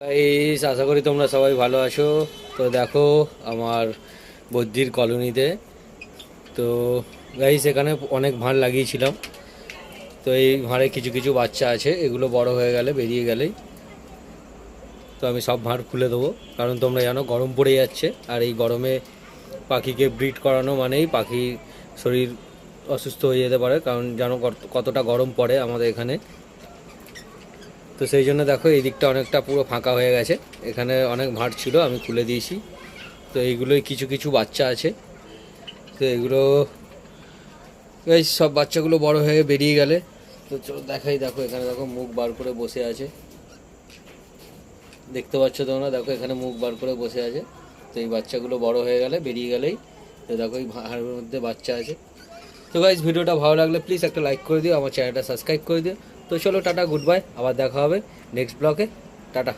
Guys, আশা করি তোমরা সবাই ভালো আছো। তো দেখো আমার বদ্যির কলোনিতে। তো গাইস, এখানে অনেক ভাঁড় লাগিয়েছিলাম। তো এই ভাঁড়ে কিছু কিছু বাচ্চা আছে, এগুলো বড় হয়ে গেলে বেরিয়ে গেলেই তো আমি সব ভাঁড় খুলে দেবো। কারণ তোমরা জানো গরম পড়ে যাচ্ছে, আর এই গরমে পাখিকে ব্রিড করানো মানেই পাখির শরীর অসুস্থ হয়ে যেতে পারে। কারণ জানো কতটা গরম পড়ে আমাদের এখানে। তো সেই জন্য দেখো এই দিকটা অনেকটা পুরো ফাঁকা হয়ে গেছে। এখানে অনেক ভাঁড় ছিল, আমি খুলে দিয়েছি। তো এইগুলোই কিছু কিছু বাচ্চা আছে। তো এগুলো এই সব বাচ্চাগুলো বড় হয়ে বেরিয়ে গেলে তো চলো দেখাই। দেখো এখানে দেখো মুখ বার করে বসে আছে, দেখতে পাচ্ছ তোমরা? দেখো এখানে মুখ বার করে বসে আছে। তো এই বাচ্চাগুলো বড় হয়ে গেলে বেরিয়ে গেলেই তো দেখো এই ভাঁড়ের মধ্যে বাচ্চা আছে। তো গাইজ, ভিডিওটা ভালো লাগলে প্লিজ একটা লাইক করে দিও, আমার চ্যানেলটা সাবস্ক্রাইব করে দিও। তো চলো টাটা, গুড বাই, আবার দেখা হবে নেক্সট ব্লগে। টাটা।